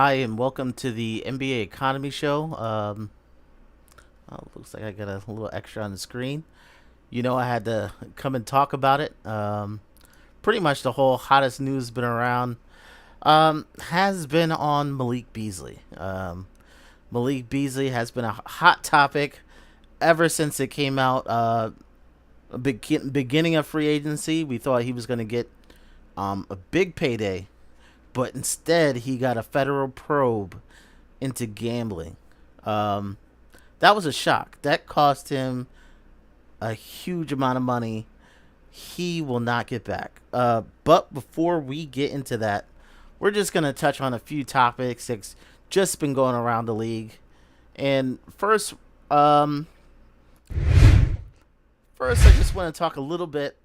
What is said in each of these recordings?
Hi, and welcome to the NBA Economy Show. Looks like I got a little extra on the screen. I had to come and talk about it. Pretty much the whole hottest news been around has been on Malik Beasley. Malik Beasley has been a hot topic ever since it came out. Beginning of free agency, we thought he was going to get a big payday, but instead he got a federal probe into gambling. Um, that was a shock. That cost him a huge amount of money. He will not get back. But before we get into that, we're just gonna touch on a few topics that's just been going around the league. And um, first, I just want to talk a little bit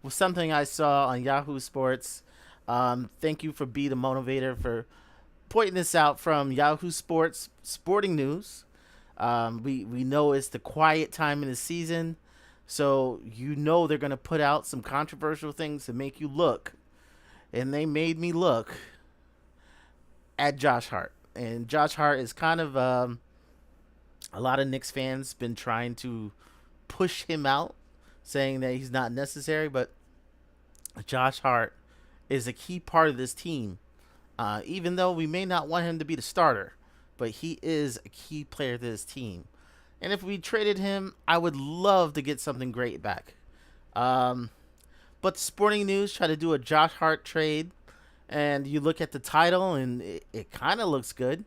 with something I saw on Yahoo Sports. Thank you for Be the Motivator for pointing this out from Yahoo Sports Sporting News. We know it's the quiet time in the season, so they're gonna put out some controversial things to make you look, and they made me look at Josh Hart. And Josh Hart is kind of a lot of Knicks fans been trying to push him out, saying that he's not necessary, but Josh Hart is a key part of this team. Even though we may not want him to be the starter, but he is a key player to this team. And if we traded him, I would love to get something great back. Um, but Sporting News tried to do a Josh Hart trade, and you look at the title, and it kind of looks good.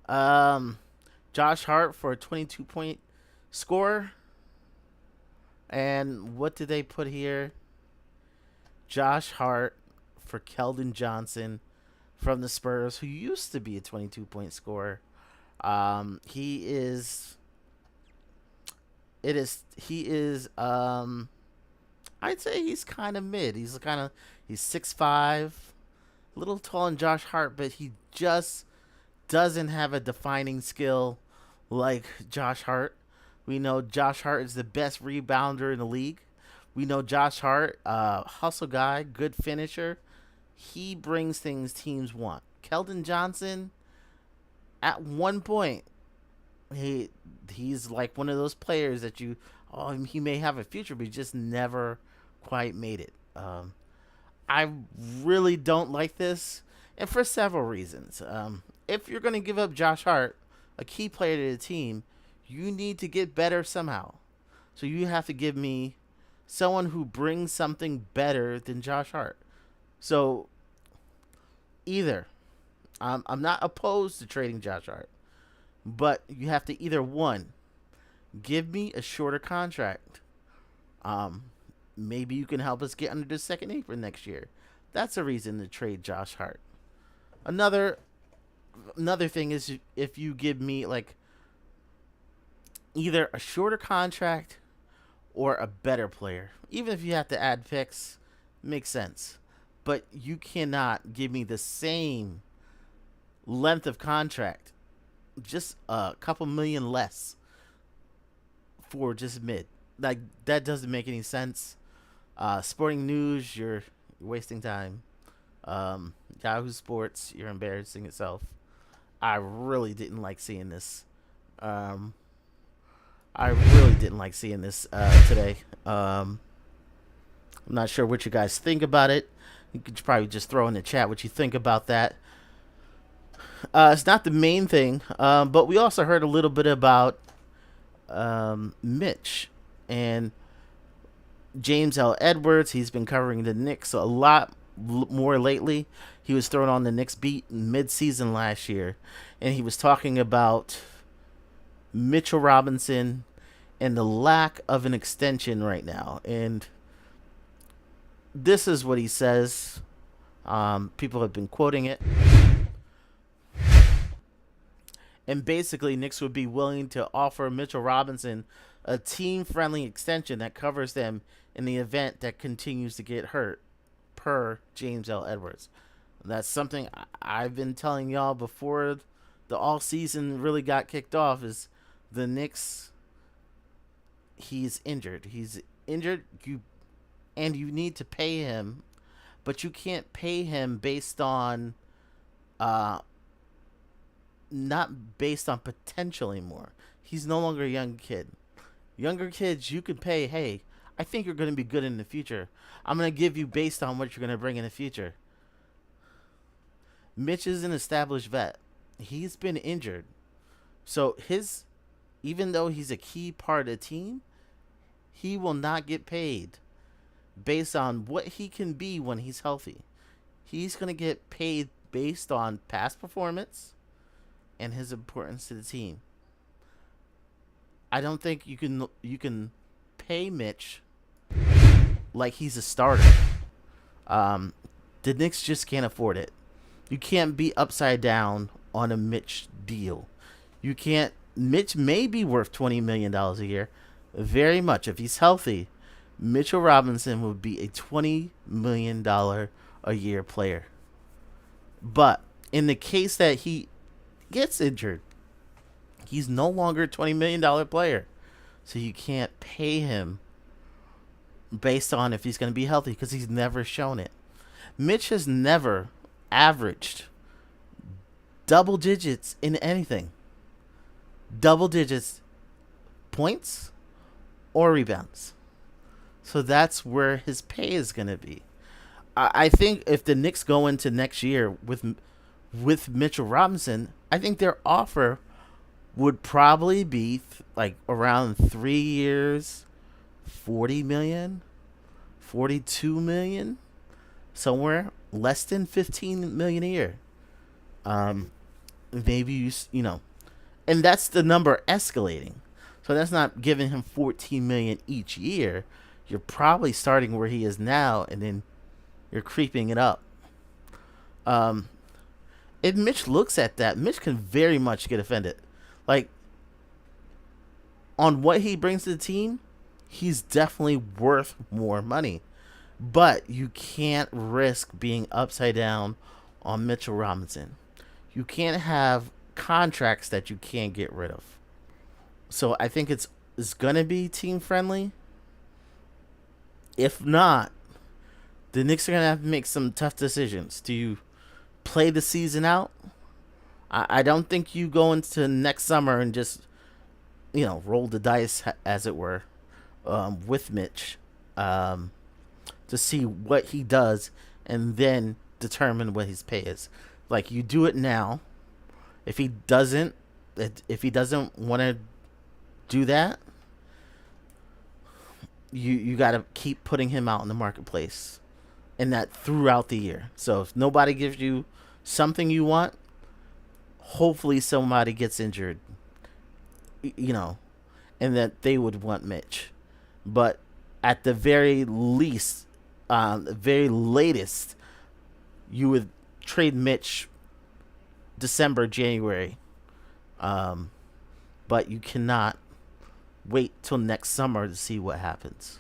Um, Josh Hart for a 22-point score. And what did they put here? Josh Hart for Keldon Johnson from the Spurs, who used to be a 22-point scorer. He is. It is. He is. I'd say he's kind of mid. He's 6'5", a little tall in Josh Hart, but he just doesn't have a defining skill like Josh Hart. We know Josh Hart is the best rebounder in the league. We know Josh Hart, hustle guy, good finisher. He brings things teams want. Keldon Johnson, at one point, he's like one of those players that he may have a future, but he just never quite made it. I really don't like this, and for several reasons. If you're going to give up Josh Hart, a key player to the team, you need to get better somehow. So you have to give me someone who brings something better than Josh Hart. So either I'm not opposed to trading Josh Hart, but you have to either one, give me a shorter contract. Um, Maybe you can help us get under the second apron next year. That's a reason to trade Josh Hart. Another another thing is if you give me like either a shorter contract or a better player. Even if you have to add picks, makes sense. But you cannot give me the same length of contract, just a couple million less for just mid. Like that doesn't make any sense. Sporting News, you're wasting time. Yahoo Sports, you're embarrassing itself. I really didn't like seeing this. Um, I really didn't like seeing this today. I'm not sure what you guys think about it. You could probably just throw in the chat what you think about that. It's not the main thing, but we also heard a little bit about Mitch and James L. Edwards. He's been covering the Knicks a lot more lately. He was thrown on the Knicks beat mid-season last year, and he was talking about Mitchell Robinson and the lack of an extension right now. And this is what he says. People have been quoting it. And basically, Knicks would be willing to offer Mitchell Robinson a team-friendly extension that covers them in the event that continues to get hurt, per James L. Edwards. That's something I've been telling y'all before the all season really got kicked off. Is the Knicks? He's injured. He's injured. You need to pay him, but you can't pay him based on uh, not based on potential anymore. He's no longer a young kid. Younger kids, you can pay. Hey, I think you're going to be good in the future. I'm going to give you based on what you're going to bring in the future. Mitch is an established vet. He's been injured, so even though he's a key part of the team, he will not get paid based on what he can be when he's healthy. He's going to get paid based on past performance and his importance to the team. I don't think you can pay Mitch like he's a starter. The Knicks just can't afford it. You can't be upside down on a Mitch deal. You can't. Mitch may be worth $20 million a year, very much. If he's healthy, Mitchell Robinson would be a $20 million a year player. But in the case that he gets injured, he's no longer a $20 million player. So you can't pay him based on if he's going to be healthy because he's never shown it. Mitch has never averaged double digits in anything. Double digits points or rebounds. So that's where his pay is going to be. I think if the Knicks go into next year with Mitchell Robinson, I think their offer would probably be like around 3 years, 40 million, 42 million, somewhere less than 15 million a year. Maybe you know, and that's the number escalating. So that's not giving him 14 million each year. You're probably starting where he is now, and then you're creeping it up. If Mitch looks at that, Mitch can very much get offended. Like, on what he brings to the team, he's definitely worth more money. But you can't risk being upside down on Mitchell Robinson. You can't have contracts that you can't get rid of. So I think it's going to be team friendly. If not, the Knicks are going to have to make some tough decisions. Do you play the season out? I don't think you go into next summer and just, roll the dice, as it were, with Mitch to see what he does and then determine what his pay is. Like, you do it now. If he doesn't want to do that, you got to keep putting him out in the marketplace, and that throughout the year. So if nobody gives you something you want, hopefully somebody gets injured, and that they would want Mitch. But at the very least, the very latest, you would trade Mitch December, January. But you cannot wait till next summer to see what happens.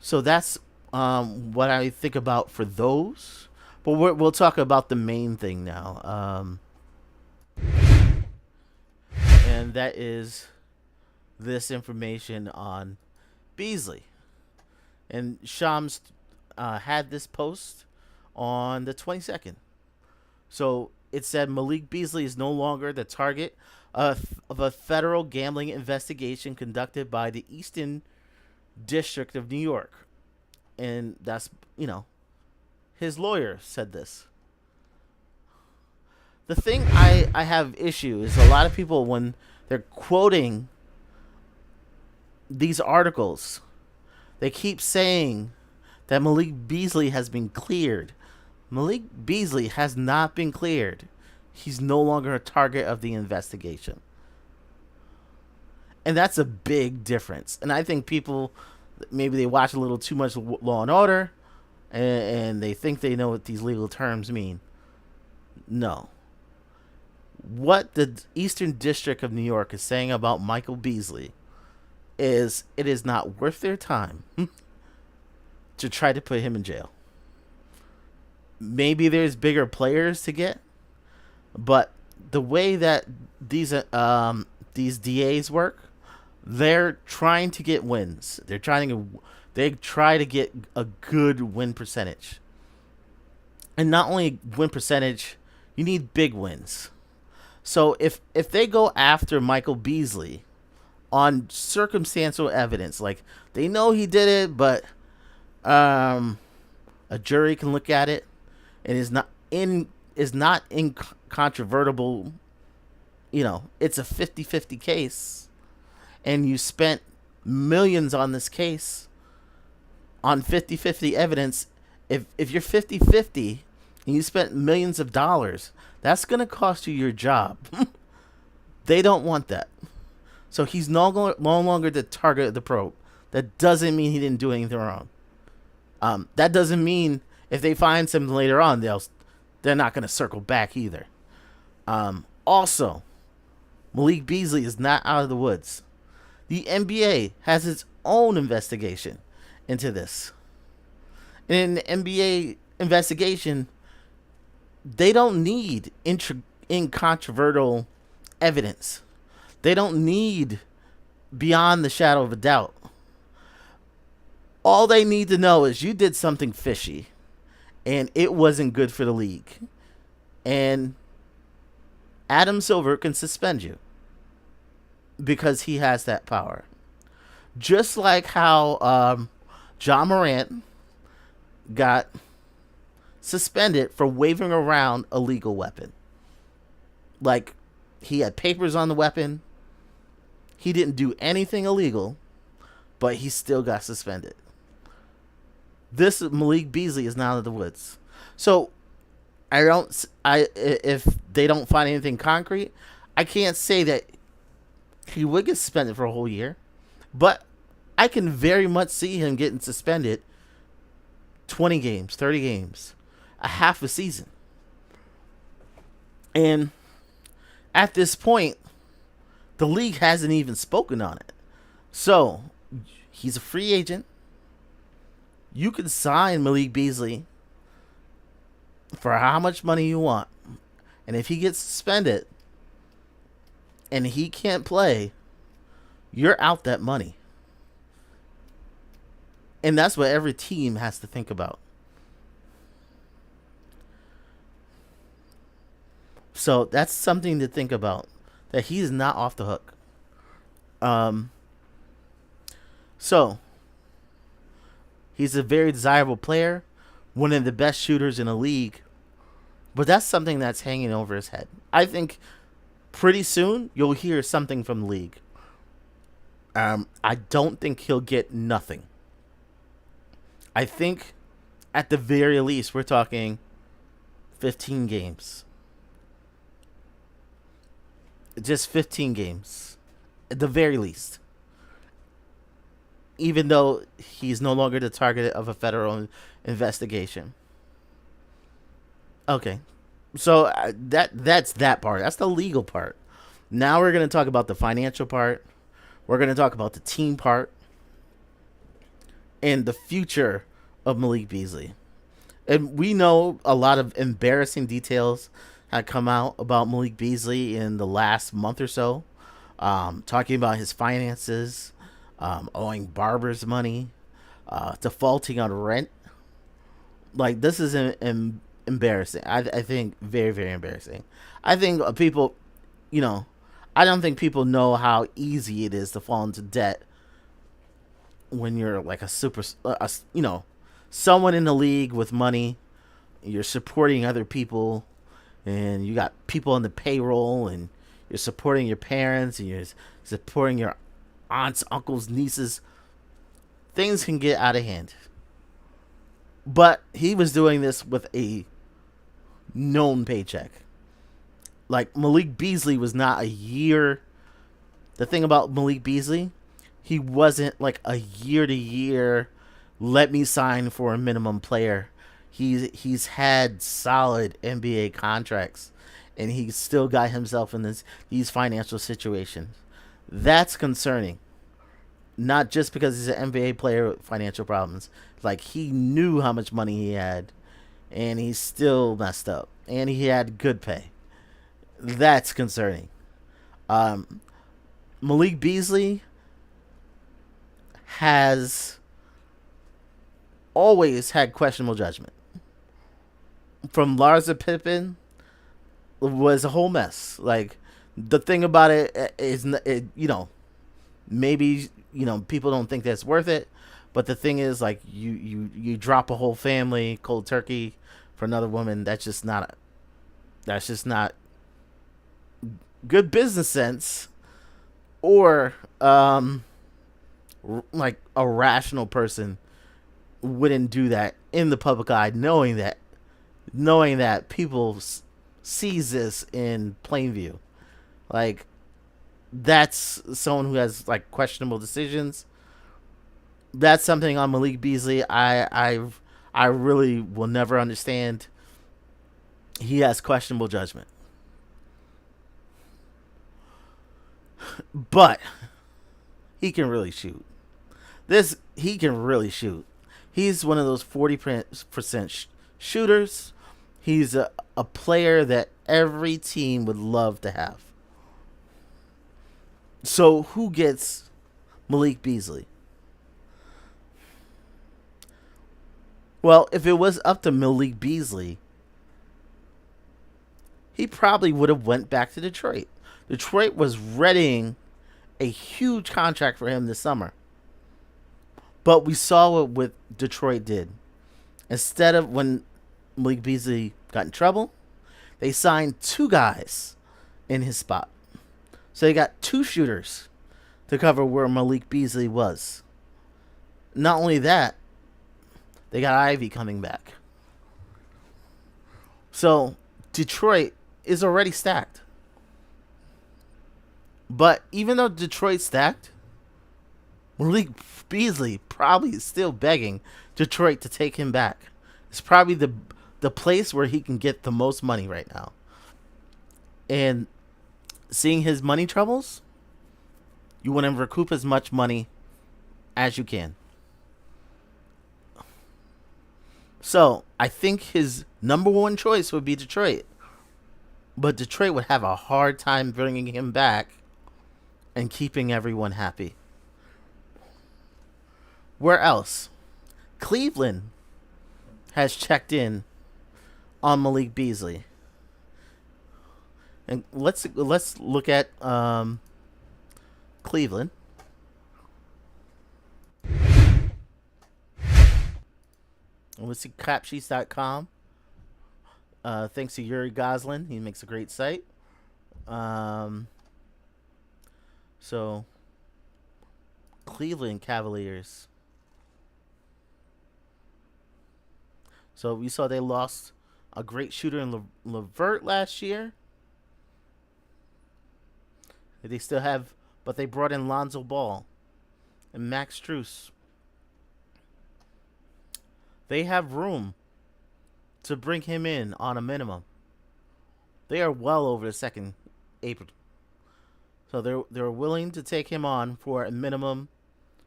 So that's what I think about for those. But we'll talk about the main thing now. And that is this information on Beasley. And Shams had this post on the 22nd. So it said Malik Beasley is no longer the target of a federal gambling investigation conducted by the Eastern District of New York. And that's, his lawyer said this. The thing I have issue is a lot of people, when they're quoting these articles, they keep saying that Malik Beasley has been cleared. Malik Beasley has not been cleared. He's no longer a target of the investigation. And that's a big difference. And I think people, maybe they watch a little too much Law and Order, and they think they know what these legal terms mean. No. What the Eastern District of New York is saying about Michael Beasley is it is not worth their time to try to put him in jail. Maybe there's bigger players to get, but the way that these DAs work, they're trying to get wins. They try to get a good win percentage. And not only win percentage, you need big wins. So if they go after Michael Beasley on circumstantial evidence, like they know he did it, but a jury can look at it and is not incontrovertible. It's a 50-50 case, and you spent millions on this case on 50-50 evidence. If you're 50-50 and you spent millions of dollars, that's going to cost you your job. They don't want that. So he's no longer the target of the probe. That doesn't mean he didn't do anything wrong. That doesn't mean if they find something later on, they're not going to circle back either. Also, Malik Beasley is not out of the woods. The NBA has its own investigation into this. And in the NBA investigation, they don't need incontrovertible evidence. They don't need beyond the shadow of a doubt. All they need to know is you did something fishy, and it wasn't good for the league. And Adam Silver can suspend you because he has that power. Just like how John Morant got suspended for waving around a legal weapon. Like, he had papers on the weapon. He didn't do anything illegal, but he still got suspended. This Malik Beasley is not out of the woods. So if they don't find anything concrete, I can't say that he would get suspended for a whole year, but I can very much see him getting suspended 20 games, 30 games, a half a season. And at this point, the league hasn't even spoken on it. So he's a free agent. You can sign Malik Beasley for how much money you want. And if he gets suspended and he can't play, you're out that money. And that's what every team has to think about. So that's something to think about, that he's not off the hook. So he's a very desirable player, one of the best shooters in the league, but that's something that's hanging over his head. I think pretty soon you'll hear something from the league. I don't think he'll get nothing. I think at the very least we're talking 15 games. Just 15 games. At the very least. Even though he's no longer the target of a federal investigation. Okay. So that's that part. That's the legal part. Now we're going to talk about the financial part. We're going to talk about the team part. And the future of Malik Beasley. And we know a lot of embarrassing details had come out about Malik Beasley in the last month or so. Talking about his finances, owing barbers money, defaulting on rent. Like, this is embarrassing. I think very, very embarrassing. I think people, I don't think people know how easy it is to fall into debt when you're like someone in the league with money. You're supporting other people, and you got people on the payroll, and you're supporting your parents, and you're supporting your aunts, uncles, nieces. Things can get out of hand. But he was doing this with a known paycheck. Like, Malik Beasley was not a year. The thing about Malik Beasley, he wasn't like a year-to-year, let me sign for a minimum player. He's had solid NBA contracts, and he still got himself in these financial situations. That's concerning. Not just because he's an NBA player with financial problems. Like, he knew how much money he had, and he still messed up. And he had good pay. That's concerning. Malik Beasley has always had questionable judgment. from Larsa Pippen was a whole mess. Like the thing about it is, maybe people don't think that's worth it, but the thing is, like you drop a whole family cold turkey for another woman. That's just not good business sense, or like a rational person wouldn't do that in the public eye, knowing that people sees this in plain view. Like that's someone who has like questionable decisions. That's something on Malik Beasley. I really will never understand. He has questionable judgment, but he can really shoot. He can really shoot. He's one of those 40% shooters. He's a player that every team would love to have. So who gets Malik Beasley? Well, if it was up to Malik Beasley, he probably would have went back to Detroit. Detroit was readying a huge contract for him this summer. But we saw what Detroit did. Instead of when Malik Beasley got in trouble, they signed two guys in his spot. So they got two shooters to cover where Malik Beasley was. Not only that, they got Ivy coming back. So Detroit is already stacked. But even though Detroit's stacked, Malik Beasley probably is still begging Detroit to take him back. It's probably the place where he can get the most money right now. And seeing his money troubles, you want to recoup as much money as you can. So I think his number one choice would be Detroit. But Detroit would have a hard time bringing him back and keeping everyone happy. Where else? Cleveland has checked in on Malik Beasley. And let's look at Cleveland. Let's see capsheets.com. Thanks to Yuri Goslin. He makes a great site. So, Cleveland Cavaliers. So, we saw they lost a great shooter in LeVert last year. They still have, but they brought in Lonzo Ball and Max Strus. They have room to bring him in on a minimum. They are well over the second April. So they're willing to take him on for a minimum.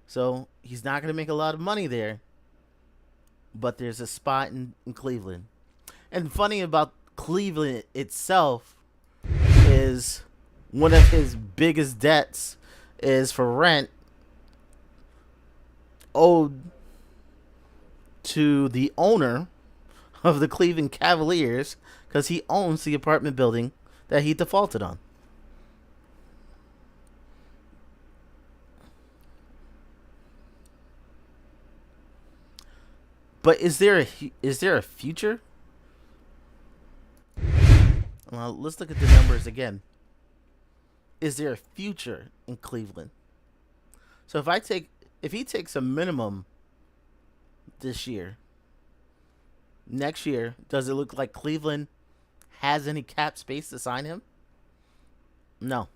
So he's not going to make a lot of money there. But there's a spot in Cleveland. And funny about Cleveland itself is one of his biggest debts is for rent owed to the owner of the Cleveland Cavaliers because he owns the apartment building that he defaulted on. But is there a future? Well, let's look at the numbers again. Is there a future in Cleveland? So if he takes a minimum this year, next year, does it look like Cleveland has any cap space to sign him? No.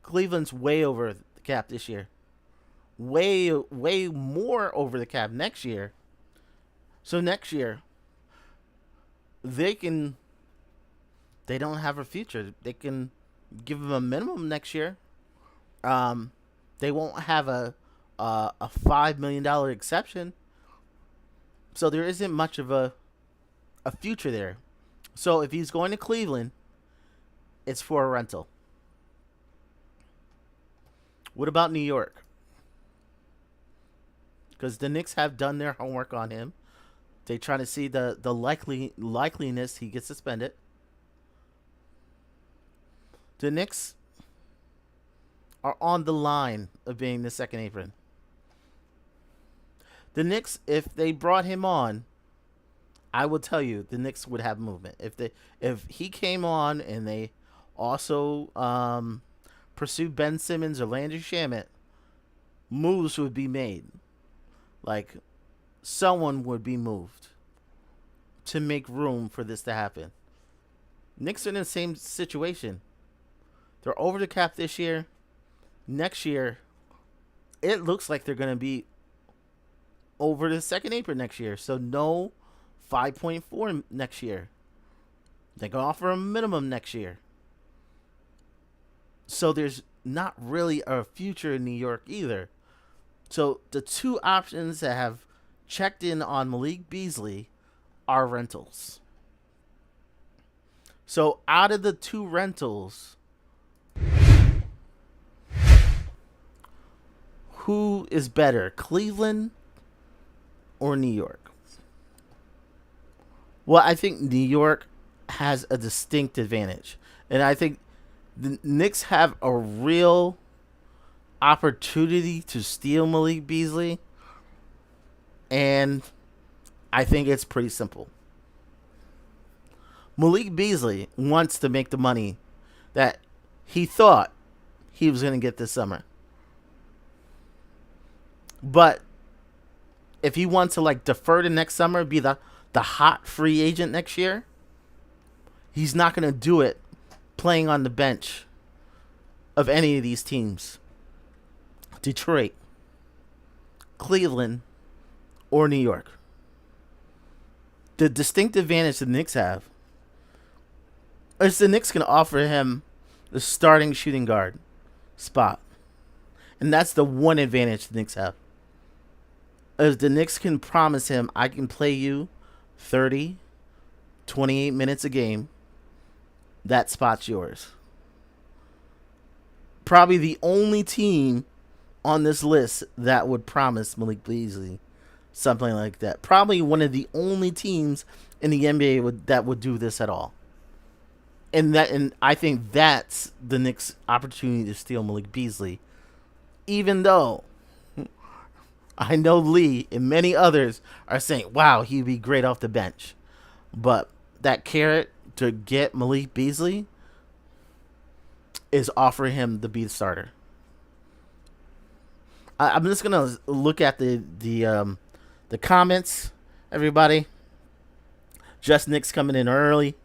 Cleveland's way over the cap this year. Way more over the cap next year. So next year, they don't have a future. They can give him a minimum next year. They won't have a $5 million exception. So there isn't much of a future there. So if he's going to Cleveland, it's for a rental. What about New York? Because the Knicks have done their homework on him. They trying to see the likeliness he gets suspended. The Knicks are on the line of being the second apron. The Knicks, if they brought him on, I will tell you the Knicks would have movement. If he came on and they also pursued Ben Simmons or Landry Shamet, moves would be made. Like someone would be moved to make room for this to happen. Knicks are in the same situation. They're over the cap this year. Next year, it looks like they're going to be over the second apron next year. So no 5.4 next year. They can offer a minimum next year. So there's not really a future in New York either. So the two options that have checked in on Malik Beasley are rentals. So out of the two rentals, who is better, Cleveland or New York? Well, I think New York has a distinct advantage. And I think the Knicks have a real opportunity to steal Malik Beasley. And I think it's pretty simple. Malik Beasley wants to make the money that he thought he was going to get this summer. But if he wants to like defer to next summer, be the hot free agent next year, he's not going to do it playing on the bench of any of these teams. Detroit, Cleveland, or New York. The distinct advantage the Knicks have is the Knicks can offer him the starting shooting guard spot. And that's the one advantage the Knicks have. Is the Knicks can promise him, I can play you 30, 28 minutes a game. That spot's yours. Probably the only team on this list that would promise Malik Beasley something like that. Probably one of the only teams in the NBA that would do this at all. And I think that's the Knicks' opportunity to steal Malik Beasley. Even though I know Lee and many others are saying, wow, he'd be great off the bench. But that carrot to get Malik Beasley is offering him to be the starter. I'm just gonna look at the comments, everybody. Just Knicks coming in early.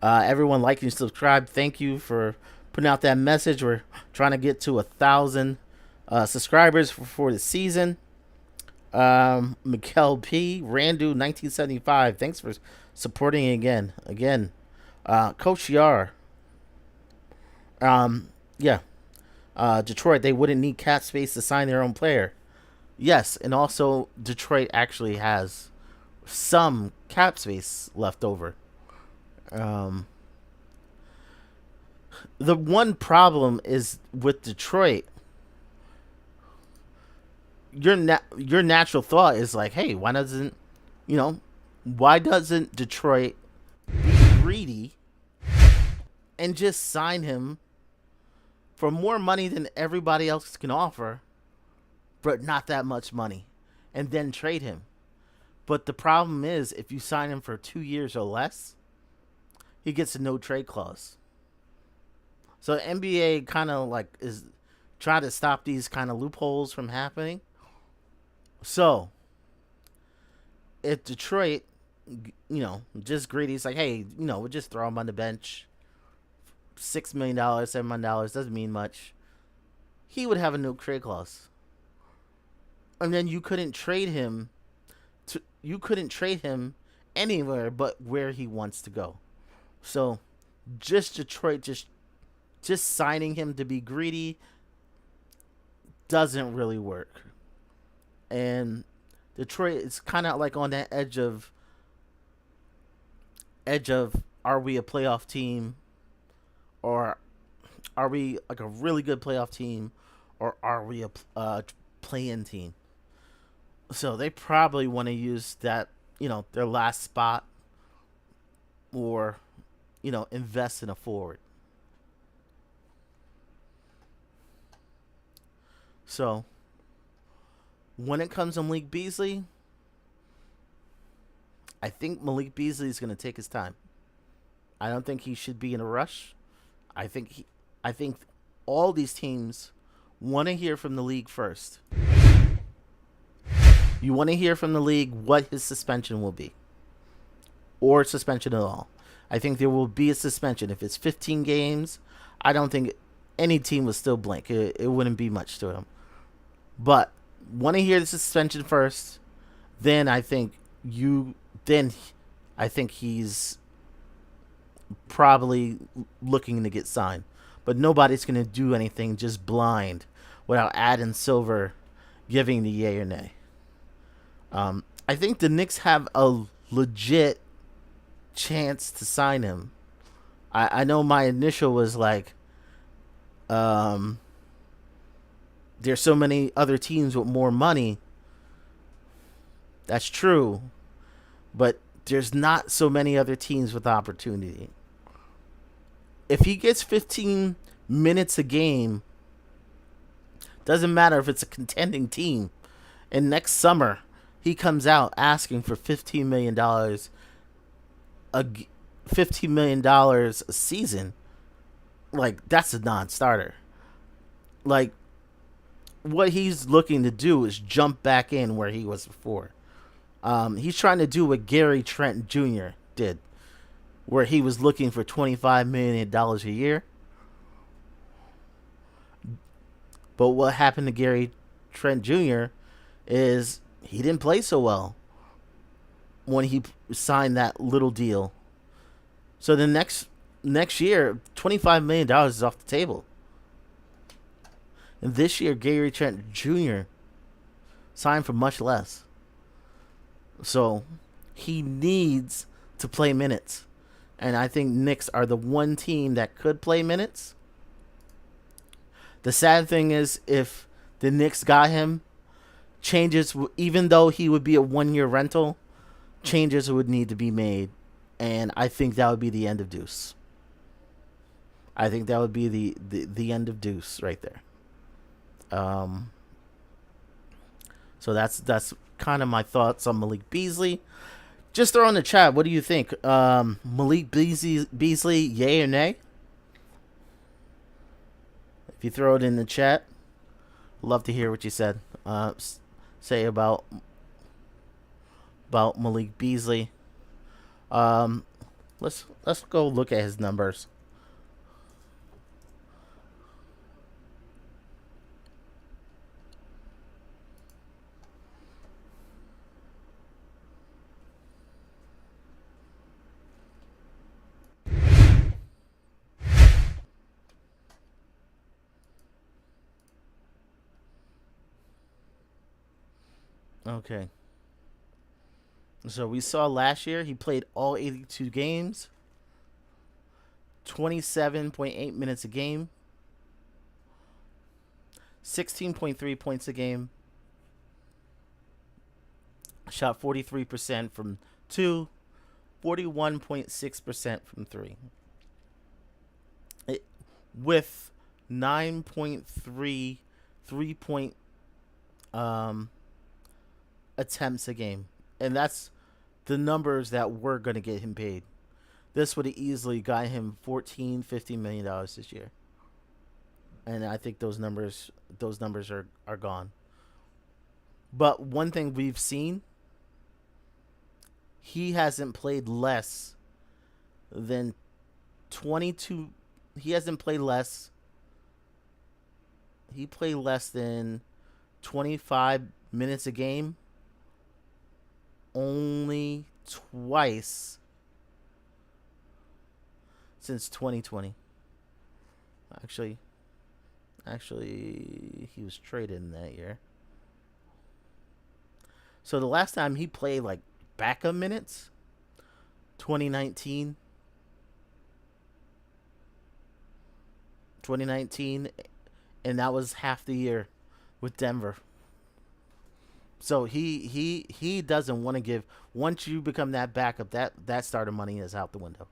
Everyone like and subscribe. Thank you for putting out that message. We're trying to get to 1,000 subscribers for the season. Mikel P. Randu 1975. Thanks for supporting again. Coach Yar. Yeah. Detroit, they wouldn't need cap space to sign their own player. Yes, and also Detroit actually has some cap space left over. The one problem is with Detroit. Your natural thought is like, hey, why doesn't Detroit be greedy and just sign him for more money than everybody else can offer, but not that much money, and then trade him? But the problem is, if you sign him for 2 years or less, he gets a no trade clause. So the NBA kind of like is trying to stop these kind of loopholes from happening. So if Detroit, just greedy, it's like, hey, we'll just throw him on the bench. $6 million, $7 million doesn't mean much. He would have a no trade clause, and then you couldn't trade him. You couldn't trade him anywhere but where he wants to go. So, just Detroit, just signing him to be greedy doesn't really work. And Detroit is kind of like on that edge of are we a playoff team, or are we like a really good playoff team, or are we a play-in team? So they probably want to use that their last spot, or invest in a forward. So when it comes to Malik Beasley, I think Malik Beasley is going to take his time. I don't think he should be in a rush. I think all these teams want to hear from the league first. You want to hear from the league what his suspension will be, or suspension at all. I think there will be a suspension. If it's 15 games, I don't think any team would still blink. It wouldn't be much to him. But want to hear the suspension first, then I think he's probably looking to get signed. But nobody's going to do anything just blind without Adam Silver giving the yay or nay. I think the Knicks have a legit chance to sign him. I know my initial was like, there's so many other teams with more money. That's true. But there's not so many other teams with opportunity. If he gets 15 minutes a game, doesn't matter if it's a contending team, and next summer he comes out asking for $15 million $15 million a season, like, that's a non-starter. Like, what he's looking to do is jump back in where he was before. He's trying to do what Gary Trent Jr. did, where he was looking for $25 million a year. But what happened to Gary Trent Jr. is he didn't play so well when he signed that little deal. So the next year, $25 million is off the table. And this year, Gary Trent Jr. signed for much less. So he needs to play minutes. And I think Knicks are the one team that could play minutes. The sad thing is, if the Knicks got him, changes, even though he would be a 1-year rental, changes would need to be made. And I think that would be the end of Deuce. I think that would be the end of Deuce right there. So that's kind of my thoughts on Malik Beasley. Just throw in the chat, what do you think? Malik Beasley, yay or nay? If you throw it in the chat, love to hear what you said. Say about Malik Beasley. Let's go look at his numbers. Okay. So we saw last year he played all 82 games, 27.8 minutes a game, 16.3 points a game, shot 43% from 2, 41.6% from 3. With 9.3 3-point attempts a game. And that's the numbers that were going to get him paid. This would have easily got him $14-15 million this year. And I think those numbers are gone. But one thing we've seen, he hasn't played less than 22. He hasn't played less. He played less than 25 minutes a game only twice since 2020. Actually, he was traded in that year. So the last time he played like backup minutes, 2019, and that was half the year with Denver. So he doesn't want to give. Once you become that backup, that starter money is out the window.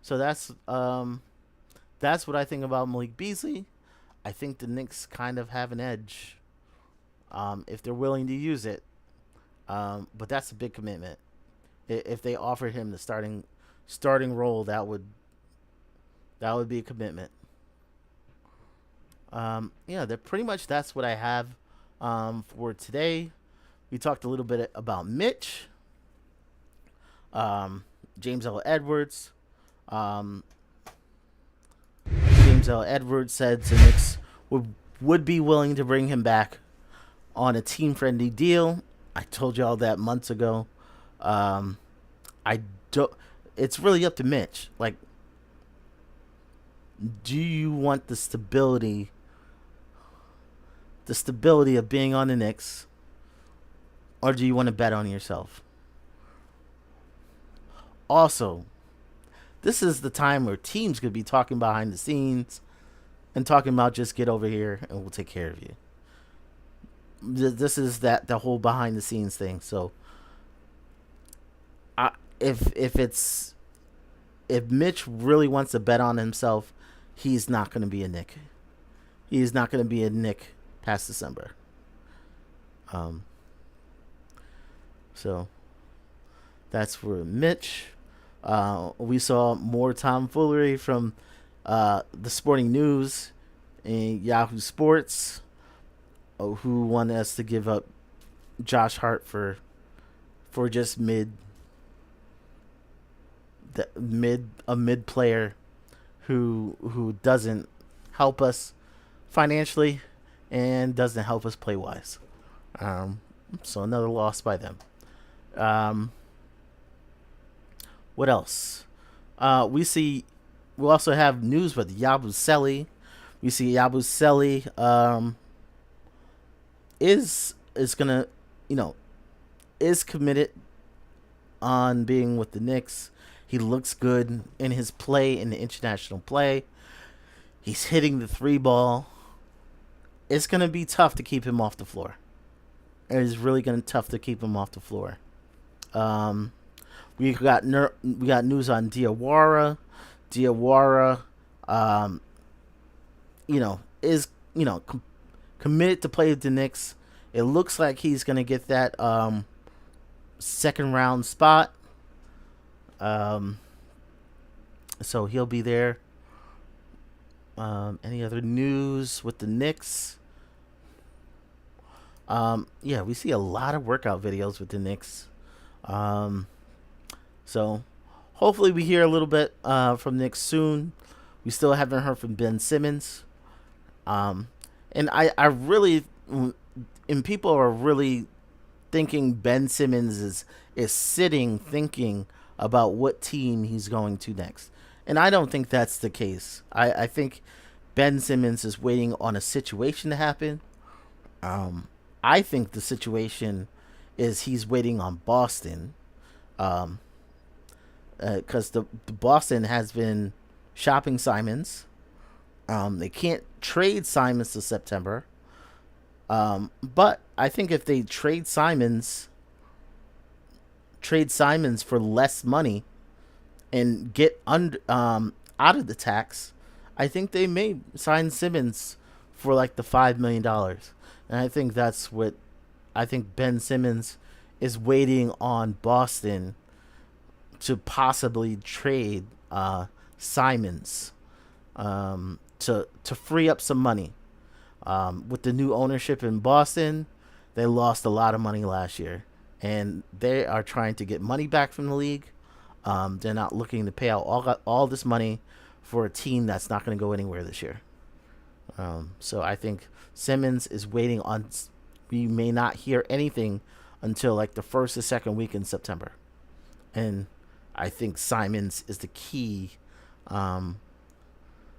So that's what I think about Malik Beasley. I think the Knicks kind of have an edge if they're willing to use it. But that's a big commitment. If they offer him the starting role, that would be a commitment. Yeah, that pretty much that's what I have for today. We talked a little bit about Mitch, um, James L. Edwards. Um, James L. Edwards said the Knicks would be willing to bring him back on a team friendly deal. I told y'all that months ago. Um, I don't. It's really up to Mitch. Like, do you want the stability of being on the Knicks, or do you want to bet on yourself? Also, this is the time where teams could be talking behind the scenes and talking about just get over here and we'll take care of you. This is that the whole behind the scenes thing. So, I, if Mitch really wants to bet on himself, he's not going to be a Knick. He's not going to be a Knick past December. Um, so that's for Mitch. We saw more tomfoolery from the Sporting News and Yahoo Sports, who wanted us to give up Josh Hart for just a mid player who doesn't help us financially and doesn't help us play wise. So another loss by them. Um, what else? We also have news with Yabusele. We see Yabusele is gonna, is committed on being with the Knicks. He looks good in his play in the international play. He's hitting the three ball. It's gonna be tough to keep him off the floor. It is really gonna be tough to keep him off the floor. Um, we got news on Diawara. Diawara, um, is committed to play with the Knicks. It looks like he's gonna get that second round spot. Um, so he'll be there. Any other news with the Knicks? Yeah, we see a lot of workout videos with the Knicks. Um, so hopefully we hear a little bit from Knicks soon. We still haven't heard from Ben Simmons. And I really, and people are really thinking Ben Simmons is sitting thinking about what team he's going to next. And I don't think that's the case. I think Ben Simmons is waiting on a situation to happen. I think the situation is he's waiting on Boston. Because the Boston has been shopping Simons. They can't trade Simons to September. But I think if they trade Simons for less money and get out of the tax, I think they may sign Simmons for like the $5 million. And I think I think Ben Simmons is waiting on Boston to possibly trade Simons to free up some money. With the new ownership in Boston, they lost a lot of money last year, and they are trying to get money back from the league. They're not looking to pay out all this money for a team that's not going to go anywhere this year. So I think Simmons is waiting on. We may not hear anything until like the first or second week in September, and I think Simons is the key.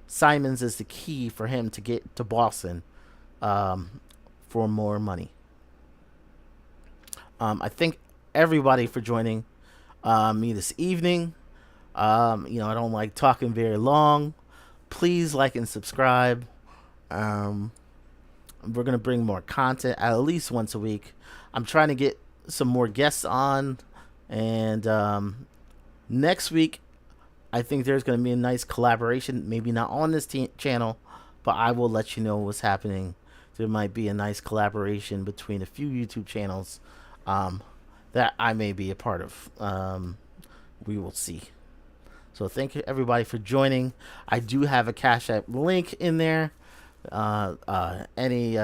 Simons is the key for him to get to Boston for more money. I thank everybody for joining me this evening. I don't like talking very long. Please like and subscribe. We're gonna bring more content at least once a week. I'm trying to get some more guests on, and next week I think there's gonna be a nice collaboration. Maybe not on this channel, but I will let you know what's happening. There might be a nice collaboration between a few YouTube channels um, that I may be a part of. We will see. So thank you everybody for joining. I do have a Cash App link in there. Any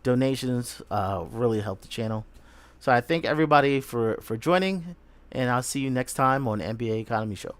donations really help the channel. So I thank everybody for joining, and I'll see you next time on NBA Economy Show.